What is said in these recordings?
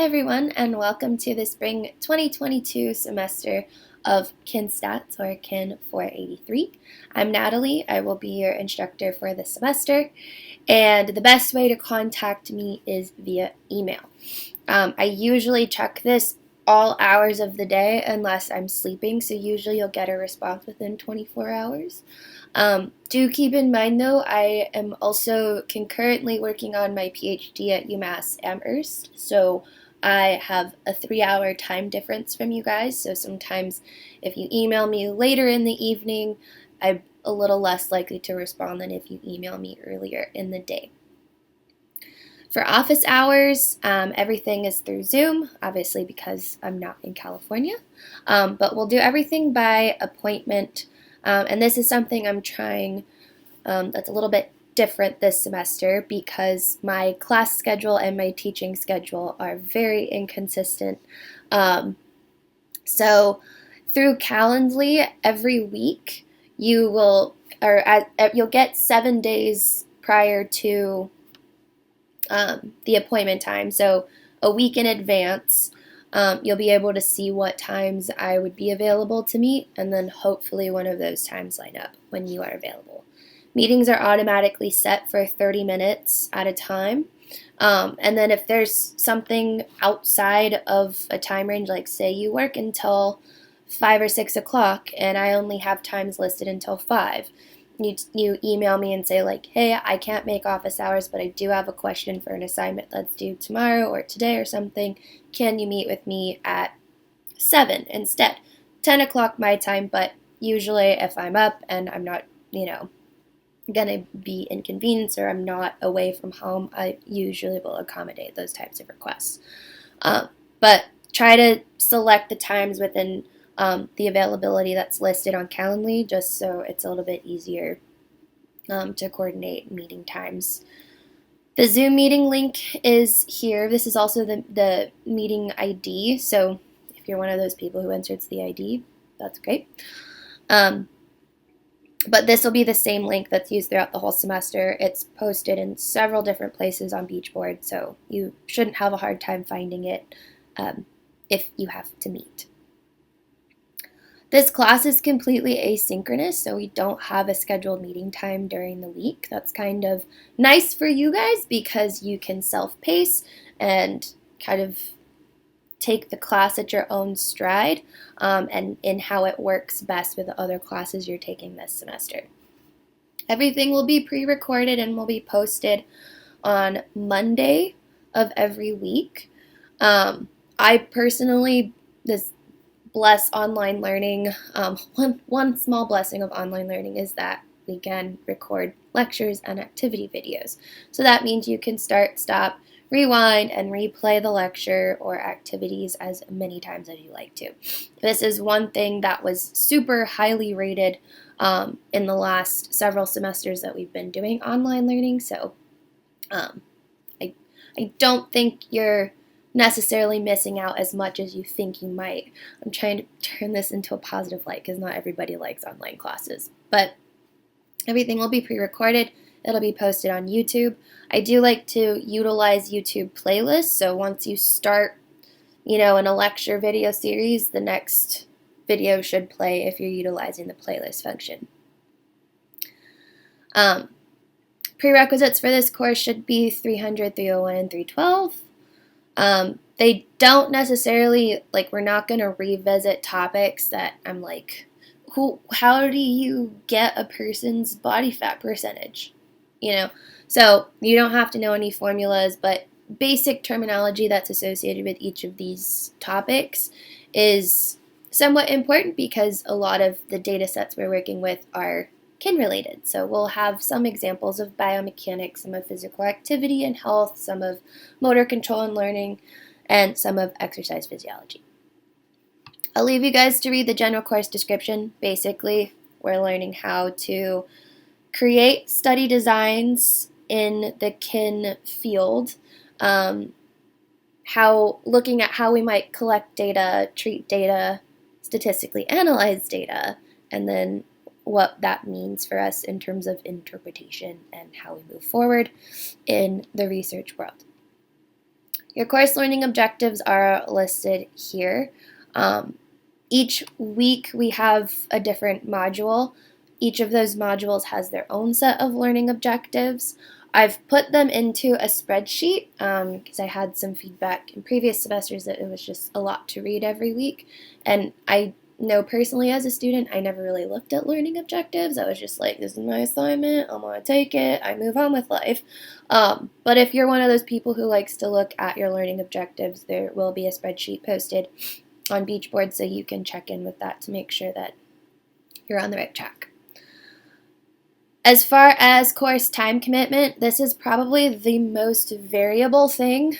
everyone, and welcome to the spring 2022 semester of Kin Stats, or Kin 483. I'm Natalie. I will be your instructor for the semester, and the best way to contact me is via email. I usually check this all hours of the day unless I'm sleeping, so usually you'll get a response within 24 hours. Do keep in mind, though, I am also concurrently working on my PhD at UMass Amherst, so I have a 3-hour time difference from you guys, so sometimes if you email me later in the evening, I'm a little less likely to respond than if you email me earlier in the day. For office hours, everything is through Zoom, obviously because I'm not in California, but we'll do everything by appointment, and this is something I'm trying that's a little bit different this semester because my class schedule and my teaching schedule are very inconsistent. So through Calendly, every week you'll get 7 days prior to the appointment time. So a week in advance, you'll be able to see what times I would be available to meet, and then hopefully one of those times line up when you are available. Meetings are automatically set for 30 minutes at a time. And then if there's something outside of a time range, like say you work until 5 or 6 o'clock and I only have times listed until 5, you email me and say like, hey, I can't make office hours, but I do have a question for an assignment that's due tomorrow or today or something. Can you meet with me at 7 instead? 10 o'clock my time, but usually if I'm up and I'm not, gonna be inconvenienced or I'm not away from home, I usually will accommodate those types of requests. But try to select the times within the availability that's listed on Calendly, just so it's a little bit easier to coordinate meeting times. The Zoom meeting link is here. This is also the meeting ID, so if you're one of those people who inserts the ID, that's great. But this will be the same link that's used throughout the whole semester. It's posted in several different places on Beachboard, so you shouldn't have a hard time finding it if you have to meet. This class is completely asynchronous, so we don't have a scheduled meeting time during the week. That's kind of nice for you guys because you can self-pace and kind of take the class at your own stride and in how it works best with the other classes you're taking this semester. Everything will be pre-recorded and will be posted on Monday of every week. I personally bless online learning. One small blessing of online learning is that we can record lectures and activity videos. So that means you can start, stop, rewind, and replay the lecture or activities as many times as you like to. This is one thing that was super highly rated in the last several semesters that we've been doing online learning, so I don't think you're necessarily missing out as much as you think you might. I'm trying to turn this into a positive light because not everybody likes online classes, but everything will be pre-recorded. It'll be posted on YouTube. I do like to utilize YouTube playlists, so once you start, in a lecture video series, the next video should play if you're utilizing the playlist function. Prerequisites for this course should be 300, 301, and 312. They don't necessarily, we're not going to revisit topics that I'm like, how do you get a person's body fat percentage? So you don't have to know any formulas, but basic terminology that's associated with each of these topics is somewhat important because a lot of the data sets we're working with are kin related. So we'll have some examples of biomechanics, some of physical activity and health, some of motor control and learning, and some of exercise physiology. I'll leave you guys to read the general course description. Basically, we're learning how to create study designs in the kin field, looking at how we might collect data, treat data, statistically analyze data, and then what that means for us in terms of interpretation and how we move forward in the research world. Your course learning objectives are listed here. Each week we have a different module. Each of those modules has their own set of learning objectives. I've put them into a spreadsheet because I had some feedback in previous semesters that it was just a lot to read every week. And I know personally as a student, I never really looked at learning objectives. I was just like, this is my assignment, I'm going to take it, I move on with life. But if you're one of those people who likes to look at your learning objectives, there will be a spreadsheet posted on Beachboard so you can check in with that to make sure that you're on the right track. As far as course time commitment, this is probably the most variable thing.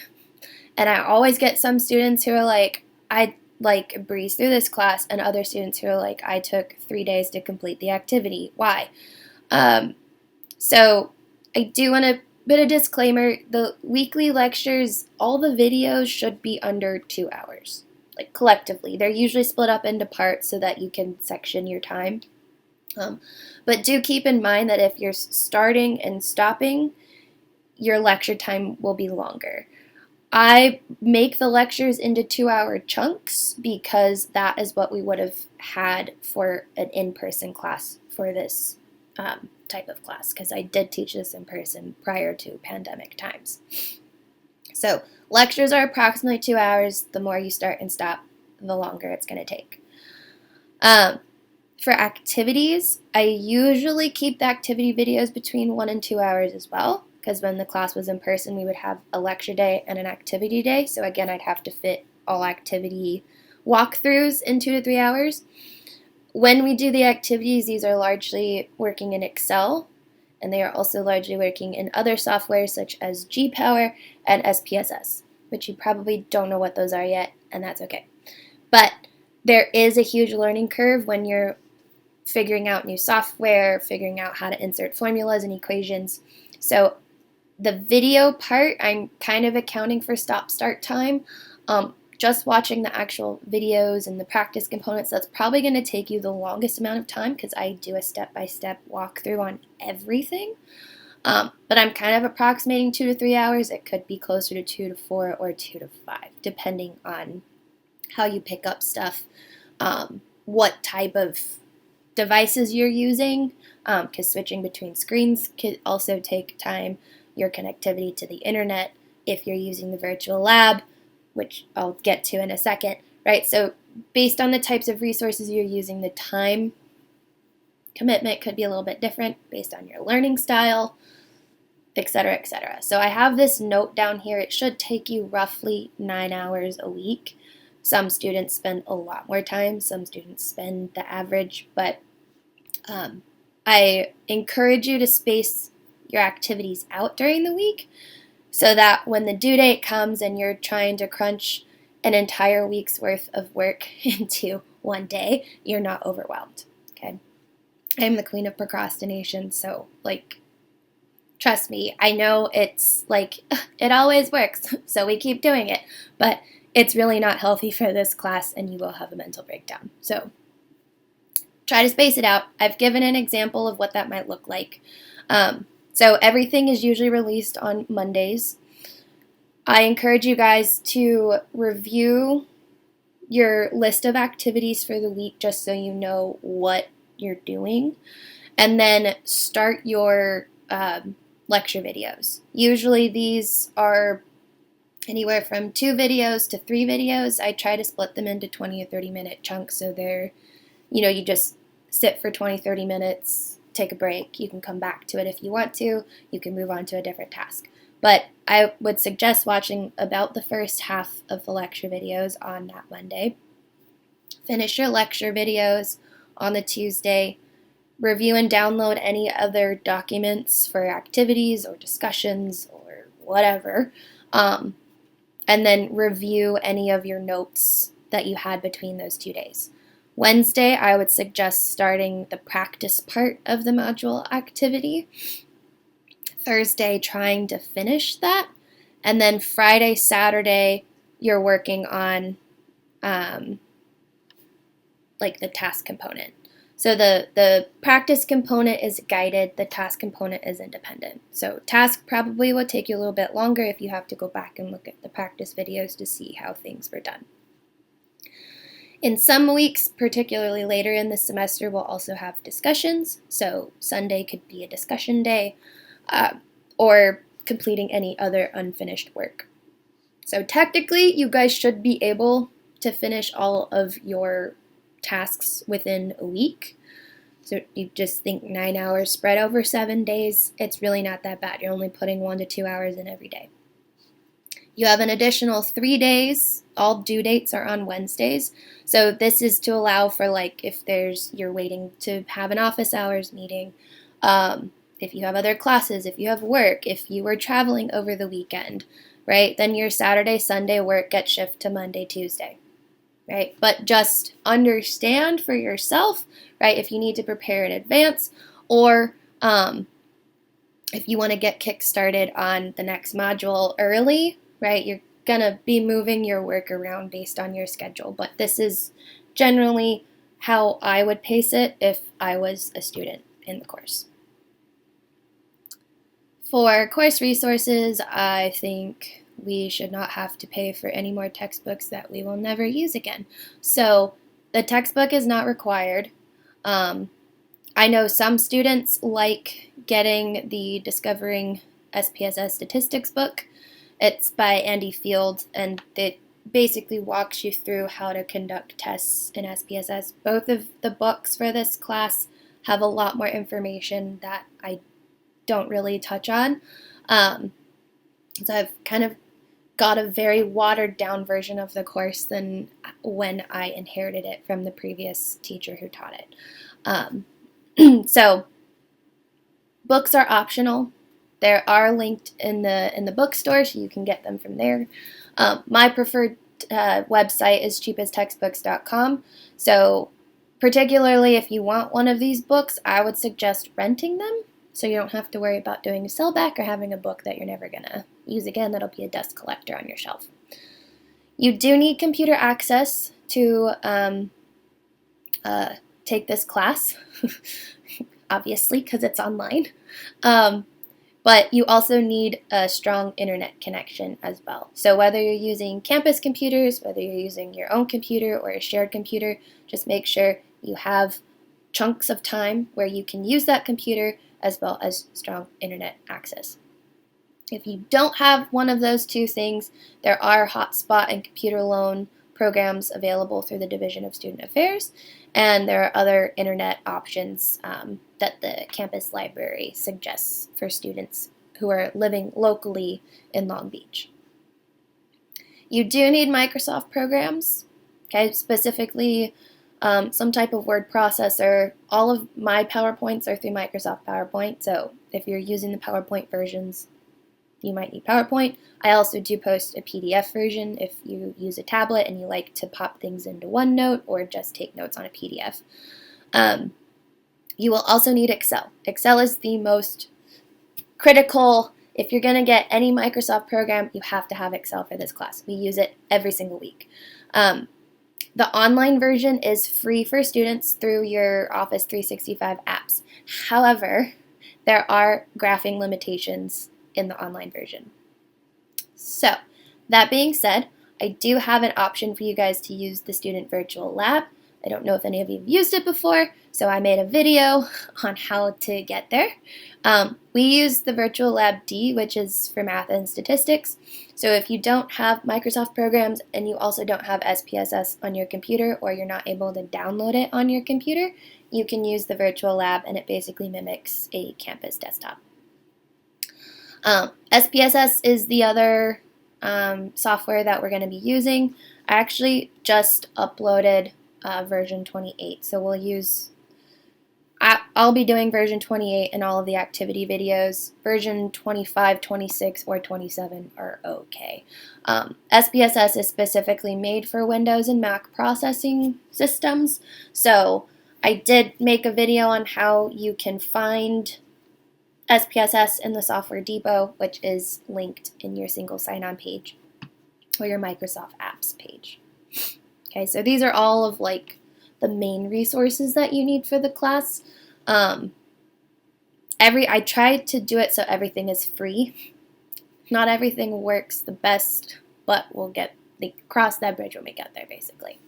And I always get some students who are like, I breeze through this class, and other students who are like, I took 3 days to complete the activity. Why? So I do want to put a disclaimer. The weekly lectures, all the videos should be under 2 hours, like collectively. They're usually split up into parts so that you can section your time. But do keep in mind that if you're starting and stopping, your lecture time will be longer. I make the lectures into 2-hour chunks because that is what we would have had for an in-person class for this type of class, because I did teach this in person prior to pandemic times. So lectures are approximately 2 hours. The more you start and stop, the longer it's going to take. For activities, I usually keep the activity videos between 1 and 2 hours as well, because when the class was in person, we would have a lecture day and an activity day. So again, I'd have to fit all activity walkthroughs in 2 to 3 hours. When we do the activities, these are largely working in Excel, and they are also largely working in other softwares such as GPower and SPSS, which you probably don't know what those are yet, and that's okay. But there is a huge learning curve when you're figuring out new software, figuring out how to insert formulas and equations. So the video part, I'm kind of accounting for stop-start time. Just watching the actual videos and the practice components, that's probably going to take you the longest amount of time because I do a step-by-step walkthrough on everything. But I'm kind of approximating 2 to 3 hours. It could be closer to 2 to 4 or 2 to 5, depending on how you pick up stuff, what type of devices you're using, because switching between screens could also take time, your connectivity to the internet, if you're using the virtual lab, which I'll get to in a second, right? So based on the types of resources you're using, the time commitment could be a little bit different based on your learning style, etc., etc. So I have this note down here. It should take you roughly 9 hours a week. Some students spend a lot more time. Some students spend the average, but I encourage you to space your activities out during the week so that when the due date comes and you're trying to crunch an entire week's worth of work into one day, you're not overwhelmed, okay? I'm the queen of procrastination, so, trust me, I know it's it always works, so we keep doing it, but it's really not healthy for this class and you will have a mental breakdown. So try to space it out. I've given an example of what that might look like. So everything is usually released on Mondays. I encourage you guys to review your list of activities for the week just so you know what you're doing, and then start your lecture videos. Usually these are anywhere from 2 videos to 3 videos. I try to split them into 20 or 30 minute chunks so they're, you just sit for 20, 30 minutes, take a break. You can come back to it if you want to. You can move on to a different task. But I would suggest watching about the first half of the lecture videos on that Monday. Finish your lecture videos on the Tuesday. Review and download any other documents for activities or discussions or whatever. And then review any of your notes that you had between those 2 days. Wednesday, I would suggest starting the practice part of the module activity. Thursday, trying to finish that. And then Friday, Saturday, you're working on the task component. So the practice component is guided, the task component is independent. So task probably will take you a little bit longer if you have to go back and look at the practice videos to see how things were done. In some weeks, particularly later in the semester, we'll also have discussions. So Sunday could be a discussion day, or completing any other unfinished work. So technically, you guys should be able to finish all of your tasks within a week. So you just think 9 hours spread over 7 days, it's really not that bad. You're only putting 1 to 2 hours in every day. You have an additional 3 days. All due dates are on Wednesdays. So this is to allow for, like, if you're waiting to have an office hours meeting, if you have other classes, if you have work, if you were traveling over the weekend, right? Then your Saturday, Sunday work gets shifted to Monday, Tuesday, right? But just understand for yourself, right, if you need to prepare in advance, or if you want to get kick-started on the next module early, right, you're going to be moving your work around based on your schedule. But this is generally how I would pace it if I was a student in the course. For course resources, I think we should not have to pay for any more textbooks that we will never use again. So the textbook is not required. I know some students like getting the Discovering SPSS Statistics book. It's by Andy Field, and it basically walks you through how to conduct tests in SPSS. Both of the books for this class have a lot more information that I don't really touch on. So I've kind of got a very watered down version of the course than when I inherited it from the previous teacher who taught it. So books are optional. They are linked in the bookstore, so you can get them from there. My preferred website is cheapesttextbooks.com. So particularly if you want one of these books, I would suggest renting them, so you don't have to worry about doing a sellback or having a book that you're never going to use again that'll be a dust collector on your shelf. You do need computer access to take this class, obviously, because it's online. But you also need a strong internet connection as well. So whether you're using campus computers, whether you're using your own computer or a shared computer, just make sure you have chunks of time where you can use that computer as well as strong internet access. If you don't have one of those two things, there are hotspot and computer loan programs available through the Division of Student Affairs, and there are other internet options that the campus library suggests for students who are living locally in Long Beach. You do need Microsoft programs, okay, specifically some type of word processor. All of my PowerPoints are through Microsoft PowerPoint, so if you're using the PowerPoint versions, you might need PowerPoint. I also do post a PDF version if you use a tablet and you like to pop things into OneNote or just take notes on a PDF. You will also need Excel. Excel is the most critical. If you're going to get any Microsoft program, you have to have Excel for this class. We use it every single week. The online version is free for students through your Office 365 apps. However, there are graphing limitations in the online version. So, that being said, I do have an option for you guys to use the Student Virtual Lab. I don't know if any of you have used it before, so I made a video on how to get there. We use the Virtual Lab D, which is for math and statistics. So if you don't have Microsoft programs and you also don't have SPSS on your computer, or you're not able to download it on your computer, you can use the Virtual Lab, and it basically mimics a campus desktop. SPSS is the other software that we're going to be using. I actually just uploaded version 28, so I'll be doing version 28 in all of the activity videos. Version 25, 26, or 27 are okay. SPSS is specifically made for Windows and Mac processing systems, so I did make a video on how you can find SPSS in the Software Depot, which is linked in your single sign-on page or your Microsoft Apps page. Okay, so these are all of like the main resources that you need for the class. I try to do it so everything is free. Not everything works the best, but we'll cross that bridge when we get there, basically.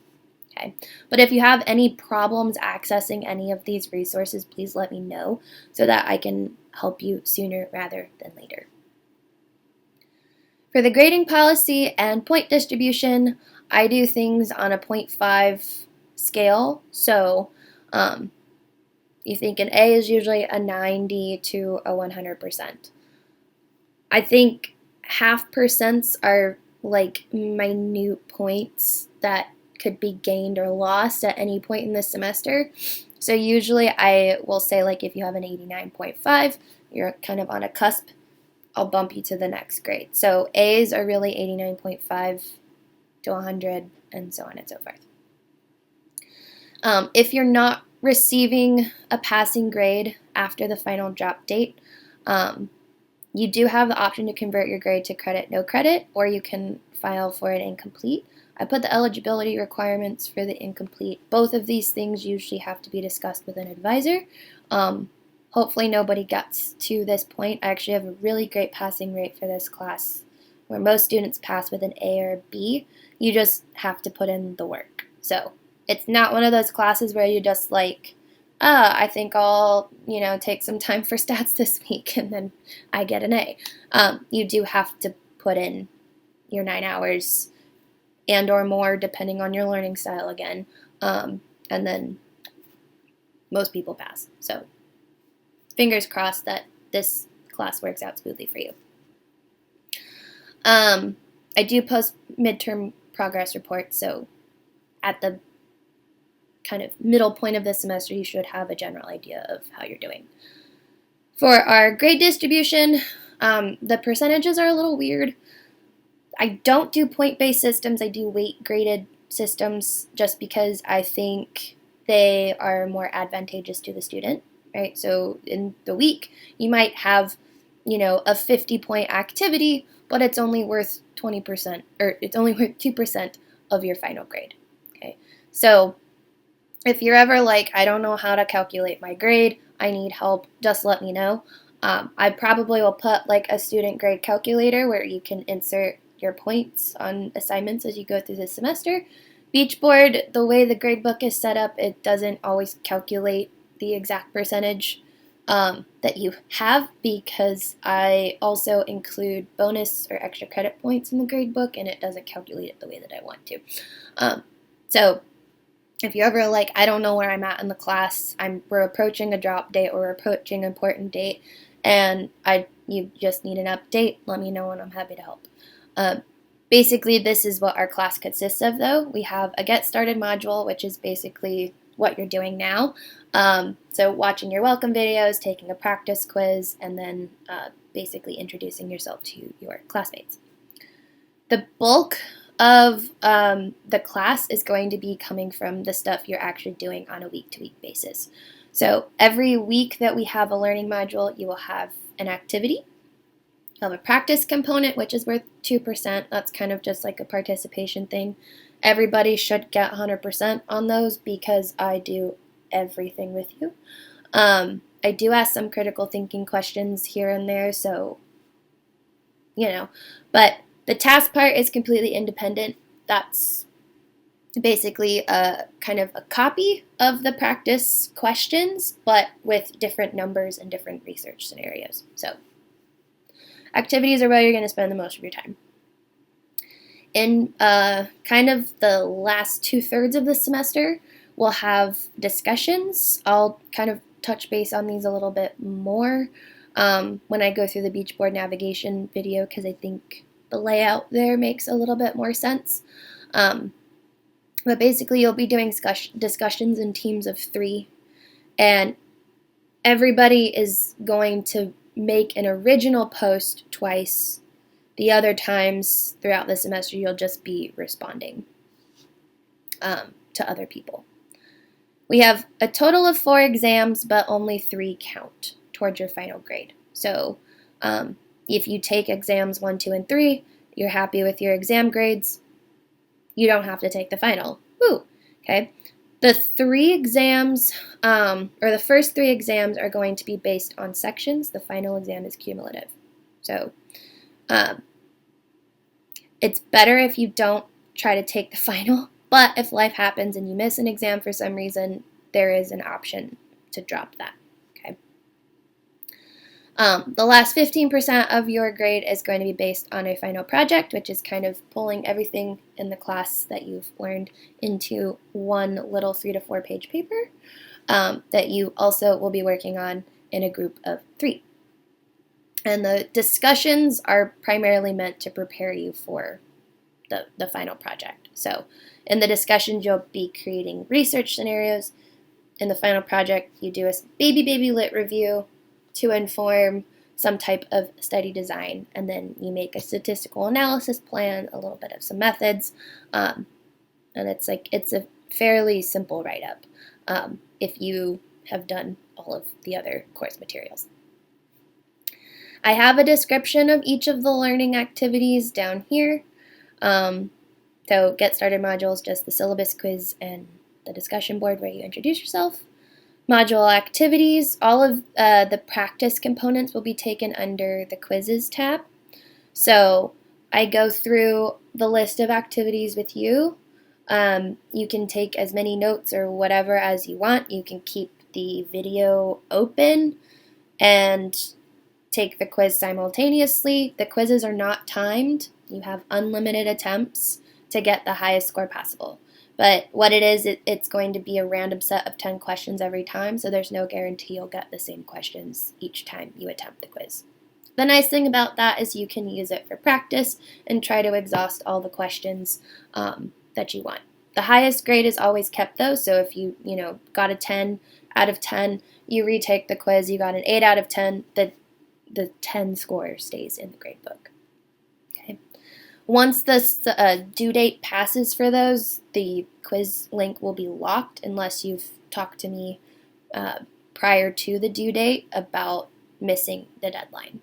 Okay. But if you have any problems accessing any of these resources, please let me know so that I can help you sooner rather than later. For the grading policy and point distribution, I do things on a 0.5 scale. So you think an A is usually a 90 to a 100%. I think half percents are like minute points that could be gained or lost at any point in the semester. So usually I will say, like, if you have an 89.5, you're kind of on a cusp, I'll bump you to the next grade. So A's are really 89.5 to 100 and so on and so forth. If you're not receiving a passing grade after the final drop date, you do have the option to convert your grade to credit, no credit, or you can file for an incomplete. I put the eligibility requirements for the incomplete. Both of these things usually have to be discussed with an advisor. Hopefully nobody gets to this point. I actually have a really great passing rate for this class where most students pass with an A or a B. You just have to put in the work. So it's not one of those classes where you just like, I think I'll, take some time for stats this week and then I get an A. You do have to put in your 9 hours and or more depending on your learning style again. And then most people pass. So fingers crossed that this class works out smoothly for you. I do post midterm progress reports, so at the kind of middle point of the semester, you should have a general idea of how you're doing. For our grade distribution, the percentages are a little weird. I don't do point-based systems, I do weight-graded systems just because I think they are more advantageous to the student, right? So in the week, you might have, a 50-point activity, but it's only worth 20%, or it's only worth 2% of your final grade, okay? So if you're ever like, I don't know how to calculate my grade, I need help, just let me know. I probably will put like a student grade calculator where you can insert your points on assignments as you go through the semester. Beachboard, the way the gradebook is set up, it doesn't always calculate the exact percentage that you have because I also include bonus or extra credit points in the gradebook and it doesn't calculate it the way that I want to. So if you're ever like, I don't know where I'm at in the class, we're approaching a drop date or we're approaching an important date, and you just need an update, let me know and I'm happy to help. Basically, this is what our class consists of, though. We have a Get Started module, which is basically what you're doing now. So watching your welcome videos, taking a practice quiz, and then basically introducing yourself to your classmates. The bulk of the class is going to be coming from the stuff you're actually doing on a week-to-week basis. So every week that we have a learning module, you will have an activity. You'll have a practice component, which is worth 2%. That's kind of just like a participation thing. Everybody should get 100% on those because I do everything with you. I do ask some critical thinking questions here and there, so, but the task part is completely independent. That's basically a kind of a copy of the practice questions, but with different numbers and different research scenarios. So activities are where you're going to spend the most of your time. In kind of the last 2/3 of the semester, we'll have discussions. I'll kind of touch base on these a little bit more when I go through the Beachboard navigation video because I think the layout there makes a little bit more sense. But basically, you'll be doing discussions in teams of 3, and everybody is going to make an original post twice. The other times throughout the semester, you'll just be responding to other people. We have a total of 4 exams, but only 3 count towards your final grade. So if you take exams 1, 2, and 3, you're happy with your exam grades, you don't have to take the final. Woo! Okay. The three exams, or the first three exams are going to be based on sections. The final exam is cumulative. So it's better if you don't try to take the final, but if life happens and you miss an exam for some reason, there is an option to drop that. Okay. The last 15% of your grade is going to be based on a final project, which is kind of pulling everything in the class that you've learned into one little 3 to 4 page paper that you also will be working on in a group of 3. And the discussions are primarily meant to prepare you for the final project. So in the discussions, you'll be creating research scenarios. In the final project, you do a baby lit review to inform some type of study design, and then you make a statistical analysis plan, a little bit of some methods, and it's a fairly simple write-up if you have done all of the other course materials. I have a description of each of the learning activities down here. So Get Started modules, just the syllabus quiz and the discussion board where you introduce yourself. Module activities, all of the practice components will be taken under the quizzes tab. So I go through the list of activities with you. You can take as many notes or whatever as you want. You can keep the video open and take the quiz simultaneously. The quizzes are not timed. You have unlimited attempts to get the highest score possible. But what it is, it's going to be a random set of 10 questions every time, so there's no guarantee you'll get the same questions each time you attempt the quiz. The nice thing about that is you can use it for practice and try to exhaust all the questions that you want. The highest grade is always kept though, so if you got a 10 out of 10, you retake the quiz, you got an 8 out of 10, the 10 score stays in the grade book. Okay. Once the due date passes for those, the quiz link will be locked unless you've talked to me prior to the due date about missing the deadline.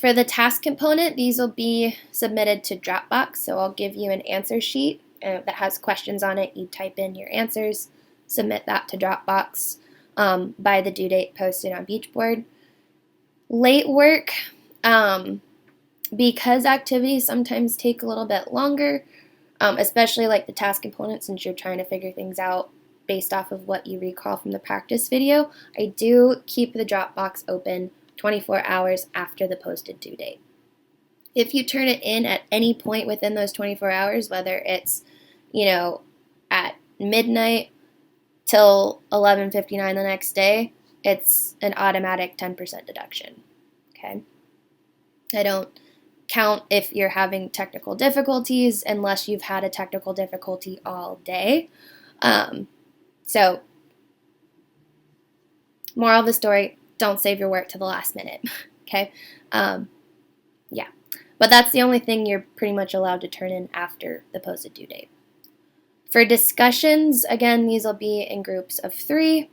For the task component, these will be submitted to Dropbox, so I'll give you an answer sheet that has questions on it. You type in your answers, submit that to Dropbox by the due date posted on Beachboard. Late work, because activities sometimes take a little bit longer, especially like the task component, since you're trying to figure things out based off of what you recall from the practice video, I do keep the Dropbox open 24 hours after the posted due date. If you turn it in at any point within those 24 hours, whether it's, at midnight till 11:59 the next day, it's an automatic 10% deduction. Okay? I don't count if you're having technical difficulties unless you've had a technical difficulty all day. So, moral of the story, don't save your work to the last minute. Okay? Yeah. But that's the only thing you're pretty much allowed to turn in after the posted due date. For discussions, again, these will be in groups of 3.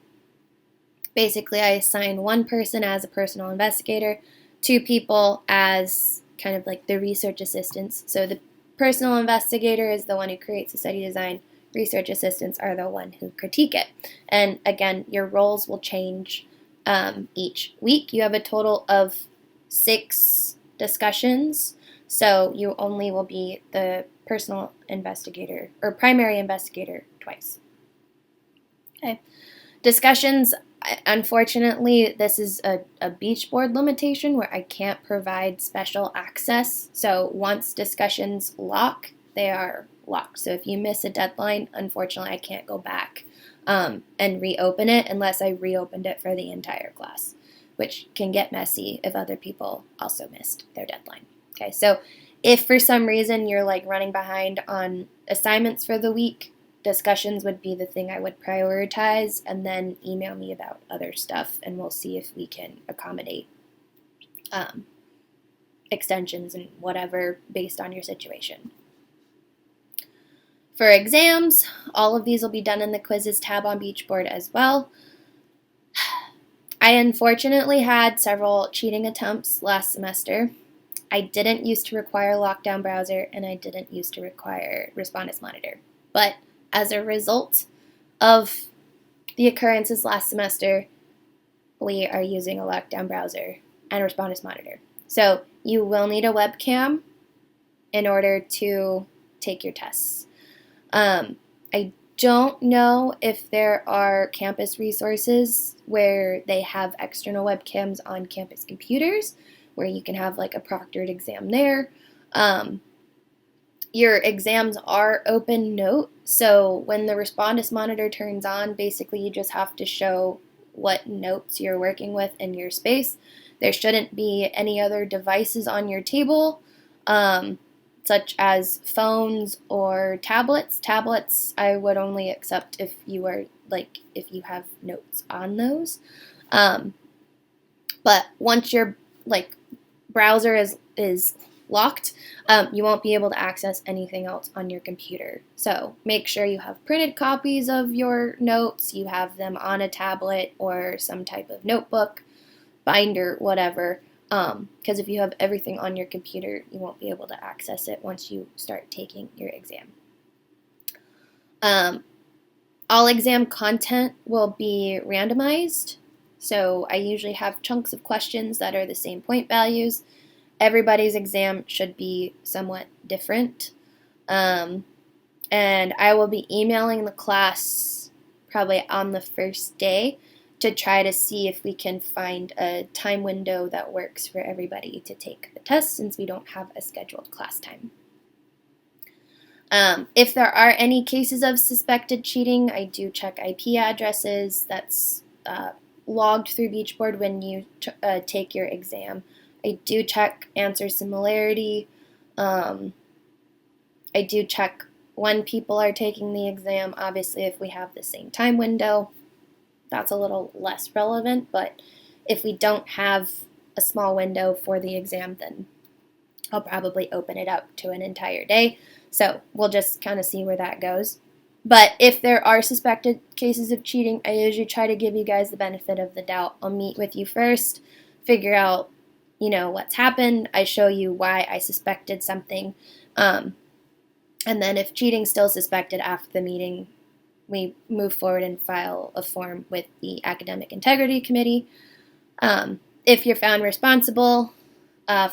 Basically, I assign one person as a personal investigator, 2 people as kind of like the research assistants. So the personal investigator is the one who creates the study design. Research assistants are the one who critique it. And again, your roles will change each week. You have a total of 6 discussions, so you only will be the personal investigator or primary investigator twice. Okay. Discussions, unfortunately, this is a Beachboard limitation where I can't provide special access. So once discussions lock, they are locked. So if you miss a deadline, unfortunately, I can't go back and reopen it unless I reopened it for the entire class, which can get messy if other people also missed their deadline. Okay, so if for some reason you're like running behind on assignments for the week, discussions would be the thing I would prioritize, and then email me about other stuff and we'll see if we can accommodate extensions and whatever based on your situation. For exams, all of these will be done in the quizzes tab on Beachboard as well. I unfortunately had several cheating attempts last semester. I didn't used to require lockdown browser, and I didn't used to require Respondus Monitor. But as a result of the occurrences last semester, we are using a lockdown browser and Respondus Monitor. So you will need a webcam in order to take your tests. I don't know if there are campus resources where they have external webcams on campus computers, where you can have like a proctored exam there. Your exams are open note, so when the Respondus Monitor turns on, basically you just have to show what notes you're working with in your space. There shouldn't be any other devices on your table, such as phones or tablets. Tablets I would only accept if you are if you have notes on those. But once your browser is locked, you won't be able to access anything else on your computer. So make sure you have printed copies of your notes, you have them on a tablet or some type of notebook, binder, whatever, because if you have everything on your computer, you won't be able to access it once you start taking your exam. All exam content will be randomized, so I usually have chunks of questions that are the same point values. Everybody's exam should be somewhat different. And I will be emailing the class probably on the first day to try to see if we can find a time window that works for everybody to take the test, since we don't have a scheduled class time. If there are any cases of suspected cheating, I do check IP addresses. That's logged through Beachboard when you take your exam. I do check answer similarity. I do check when people are taking the exam. Obviously, if we have the same time window, that's a little less relevant. But if we don't have a small window for the exam, then I'll probably open it up to an entire day. So we'll just kind of see where that goes. But if there are suspected cases of cheating, I usually try to give you guys the benefit of the doubt. I'll meet with you first, figure out what's happened. I show you why I suspected something. And then if cheating's still suspected after the meeting, we move forward and file a form with the Academic Integrity Committee. If you're found responsible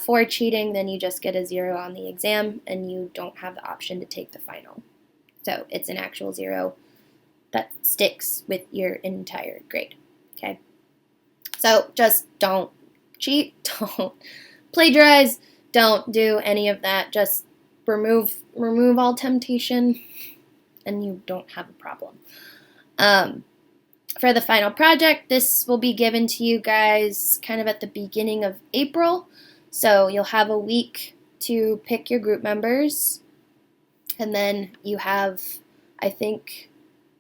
for cheating, then you just get a 0 on the exam and you don't have the option to take the final. So it's an actual 0 that sticks with your entire grade. Okay? So just don't cheat, don't plagiarize, don't do any of that. Just remove all temptation and you don't have a problem. For the final project, this will be given to you guys kind of at the beginning of April. So you'll have a week to pick your group members, and then you have, I think,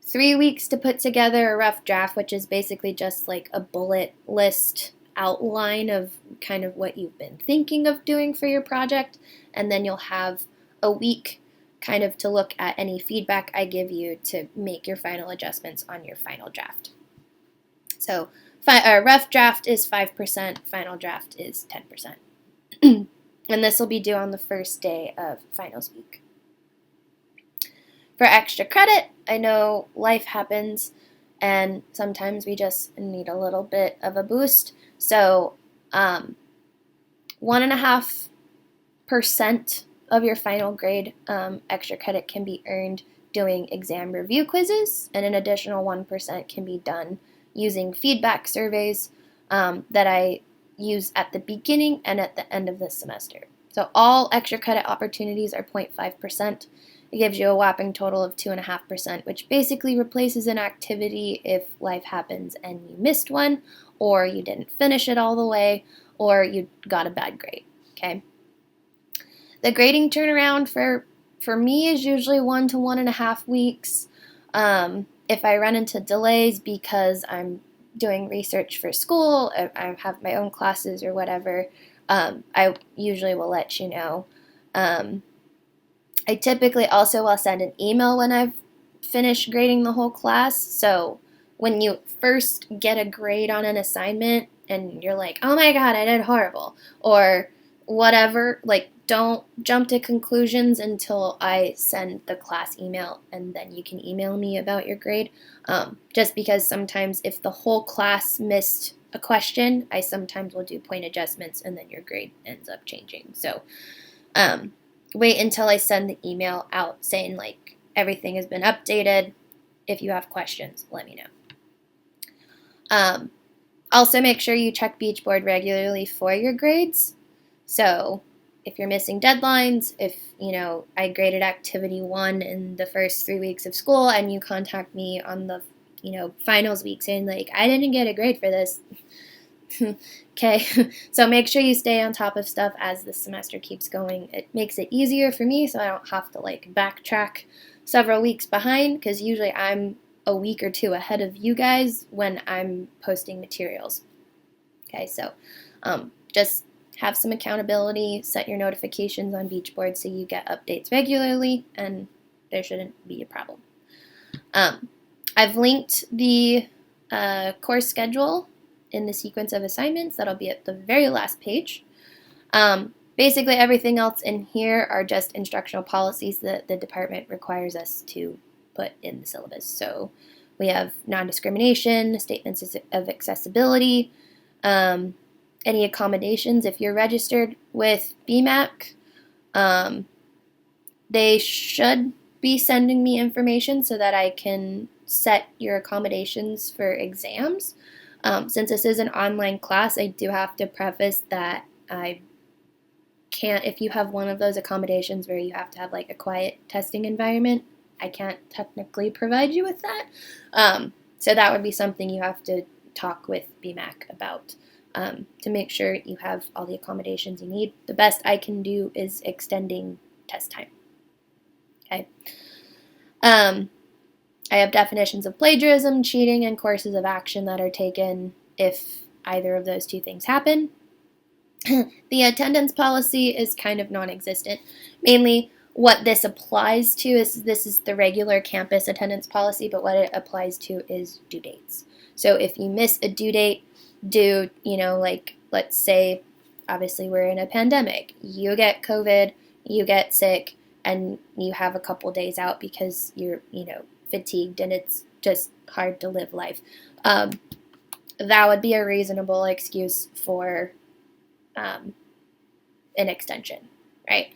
3 weeks to put together a rough draft, which is basically just like a bullet list outline of kind of what you've been thinking of doing for your project, and then you'll have a week kind of to look at any feedback I give you to make your final adjustments on your final draft. So rough draft is 5%, final draft is 10%. And this will be due on the first day of finals week. For extra credit, I know life happens and sometimes we just need a little bit of a boost. So 1.5% of your final grade extra credit can be earned doing exam review quizzes, and an additional 1% can be done using feedback surveys that I use at the beginning and at the end of the semester. So all extra credit opportunities are 0.5%. It gives you a whopping total of 2.5%, which basically replaces an activity if life happens and you missed one, or you didn't finish it all the way, or you got a bad grade. Okay. The grading turnaround for me is usually 1 to 1.5 weeks. If I run into delays because I'm doing research for school, I have my own classes or whatever, I usually will let you know. I typically also will send an email when I've finished grading the whole class. So when you first get a grade on an assignment and you're like, oh my god, I did horrible, or whatever, like, don't jump to conclusions until I send the class email, and then you can email me about your grade. Just because sometimes if the whole class missed a question, I sometimes will do point adjustments, and then your grade ends up changing. So wait until I send the email out saying, like, everything has been updated. If you have questions, let me know. Also, make sure you check Beachboard regularly for your grades. So if you're missing deadlines, if, I graded activity 1 in the first 3 weeks of school and you contact me on the, finals week saying, like, I didn't get a grade for this. Okay, so make sure you stay on top of stuff as the semester keeps going. It makes it easier for me so I don't have to, like, backtrack several weeks behind, because usually I'm a week or 2 ahead of you guys when I'm posting materials. Okay, so just have some accountability, set your notifications on Beachboard so you get updates regularly, and there shouldn't be a problem. I've linked the course schedule in the sequence of assignments. That'll be at the very last page. Basically, everything else in here are just instructional policies that the department requires us to put in the syllabus. So we have non-discrimination, statements of accessibility, any accommodations. If you're registered with BMAC, they should be sending me information so that I can set your accommodations for exams. Since this is an online class, I do have to preface that I can't, if you have one of those accommodations where you have to have, like, a quiet testing environment, I can't technically provide you with that. So that would be something you have to talk with BMAC about to make sure you have all the accommodations you need. The best I can do is extending test time. Okay. I have definitions of plagiarism, cheating, and courses of action that are taken if either of those 2 things happen. The attendance policy is kind of non-existent. Mainly what this applies to is, this is the regular campus attendance policy, but what it applies to is due dates. So if you miss a due date due, like, let's say, obviously we're in a pandemic, you get COVID, you get sick, and you have a couple days out because you're, fatigued and it's just hard to live life. That would be a reasonable excuse for an extension, right?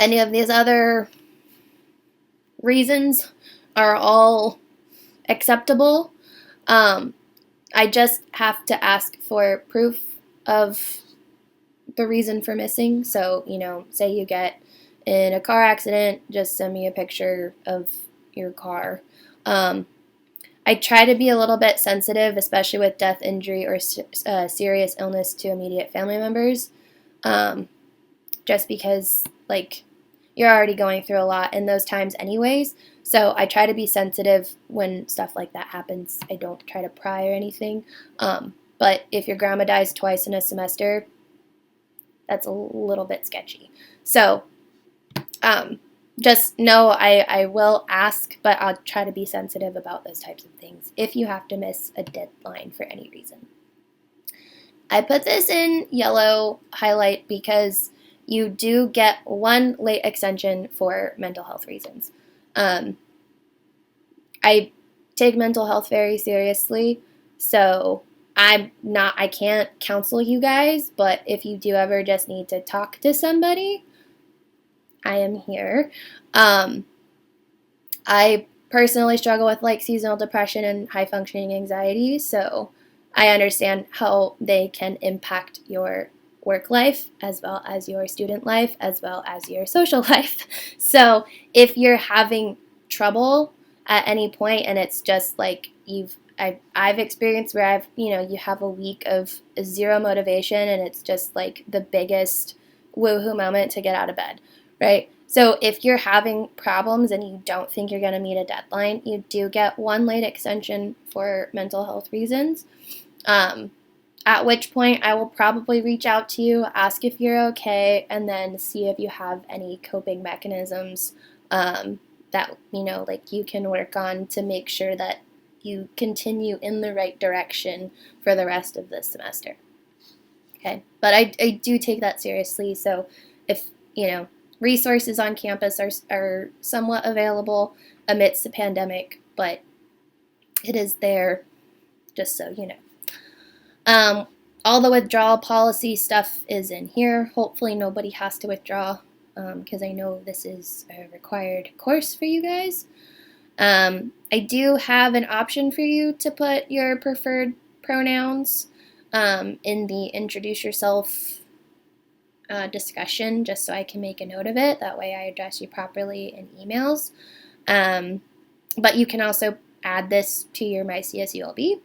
Any of these other reasons are all acceptable. I just have to ask for proof of the reason for missing. So, say you get in a car accident, just send me a picture of your car. I try to be a little bit sensitive, especially with death, injury, or serious illness to immediate family members, just because, like, you're already going through a lot in those times anyways. So I try to be sensitive when stuff like that happens. I don't try to pry or anything. But if your grandma dies twice in a semester, that's a little bit sketchy. So just know I will ask, but I'll try to be sensitive about those types of things if you have to miss a deadline for any reason. I put this in yellow highlight because you do get 1 late extension for mental health reasons. I take mental health very seriously, so I can't counsel you guys, but if you do ever just need to talk to somebody, I am here. I personally struggle with, like, seasonal depression and high functioning anxiety, so I understand how they can impact your work life as well as your student life as well as your social life. So if you're having trouble at any point and it's just like I've experienced where you have a week of 0 motivation and it's just like the biggest woohoo moment to get out of bed, right? So if you're having problems and you don't think you're going to meet a deadline, you do get 1 late extension for mental health reasons. At which point I will probably reach out to you, ask if you're okay, and then see if you have any coping mechanisms that, like, you can work on to make sure that you continue in the right direction for the rest of this semester. Okay, but I do take that seriously, so if, resources on campus are somewhat available amidst the pandemic, but it is there, just so you know. All the withdrawal policy stuff is in here. Hopefully nobody has to withdraw, because I know this is a required course for you guys. I do have an option for you to put your preferred pronouns in the introduce yourself discussion, just so I can make a note of it. That way I address you properly in emails. But you can also add this to your MyCSULB.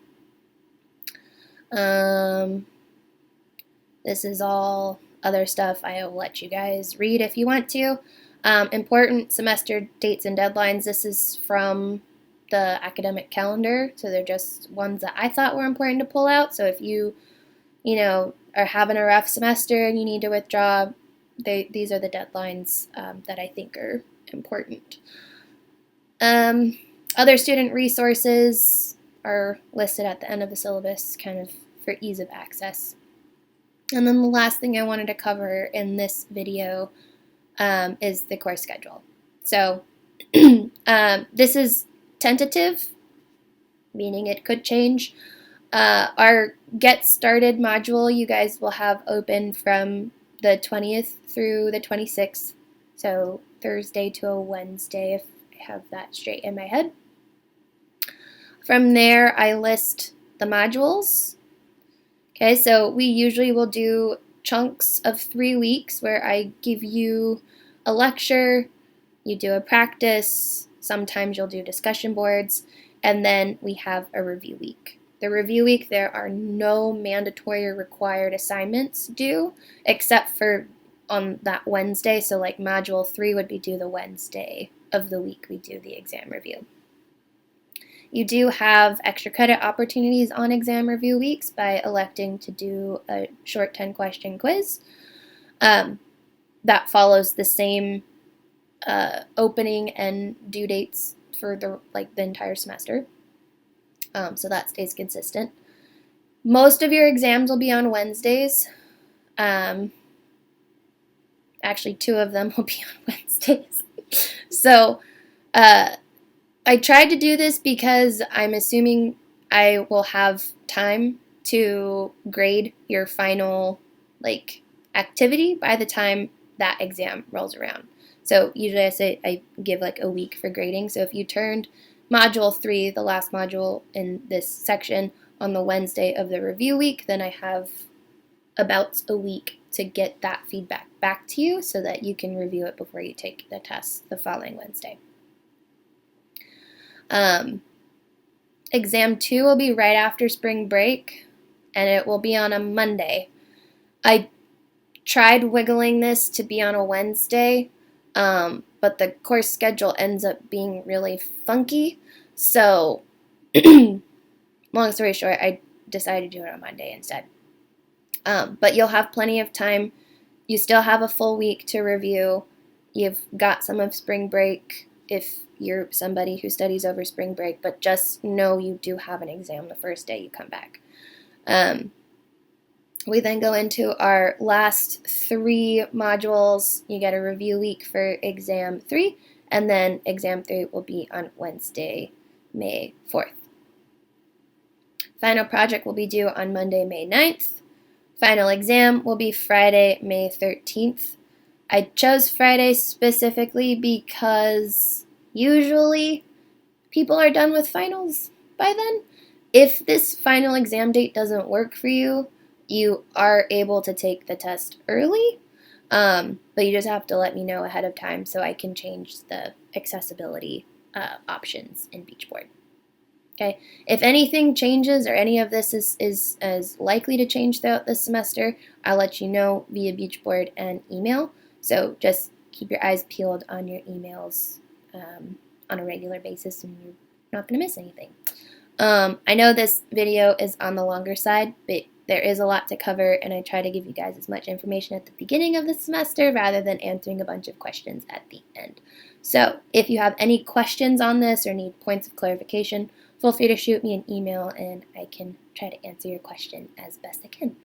This is all other stuff I will let you guys read if you want to. Important semester dates and deadlines. This is from the academic calendar, so they're just ones that I thought were important to pull out. So if you are having a rough semester and you need to withdraw, these are the deadlines that I think are important. Other student resources are listed at the end of the syllabus, kind of for ease of access. And then the last thing I wanted to cover in this video is the course schedule. So this is tentative, meaning it could change. Our Get Started module you guys will have open from the 20th through the 26th, so Thursday to a Wednesday, if I have that straight in my head. From there, I list the modules. Okay, so we usually will do chunks of 3 weeks where I give you a lecture, you do a practice, sometimes you'll do discussion boards, and then we have a review week. The review week, there are no mandatory or required assignments due, except for on that Wednesday. So like module 3 would be due the Wednesday of the week we do the exam review. You do have extra credit opportunities on exam review weeks by electing to do a short 10-question quiz. That follows the same opening and due dates for the entire semester. So that stays consistent. Most of your exams will be on Wednesdays. Actually, 2 of them will be on Wednesdays. So I tried to do this because I'm assuming I will have time to grade your final activity by the time that exam rolls around. So usually I give a week for grading. So if you turned module 3, the last module in this section, on the Wednesday of the review week, then I have about a week to get that feedback back to you so that you can review it before you take the test the following Wednesday. Exam 2 will be right after spring break, and it will be on a Monday. I tried wiggling this to be on a Wednesday, but the course schedule ends up being really funky. So, long story short, I decided to do it on Monday instead. But you'll have plenty of time. You still have a full week to review. You've got some of spring break if you're somebody who studies over spring break, but just know you do have an exam the first day you come back. We then go into our last 3 modules. You get a review week for exam 3, and then exam 3 will be on Wednesday, May 4th. Final project will be due on Monday, May 9th. Final exam will be Friday, May 13th. I chose Friday specifically because usually people are done with finals by then. If this final exam date doesn't work for you, you are able to take the test early, but you just have to let me know ahead of time so I can change the accessibility options in Beachboard. Okay, if anything changes or any of this is likely to change throughout this semester, I'll let you know via Beachboard and email. So just keep your eyes peeled on your emails on a regular basis, and you're not going to miss anything. I know this video is on the longer side, but there is a lot to cover, and I try to give you guys as much information at the beginning of the semester rather than answering a bunch of questions at the end. So if you have any questions on this or need points of clarification, feel free to shoot me an email, and I can try to answer your question as best I can.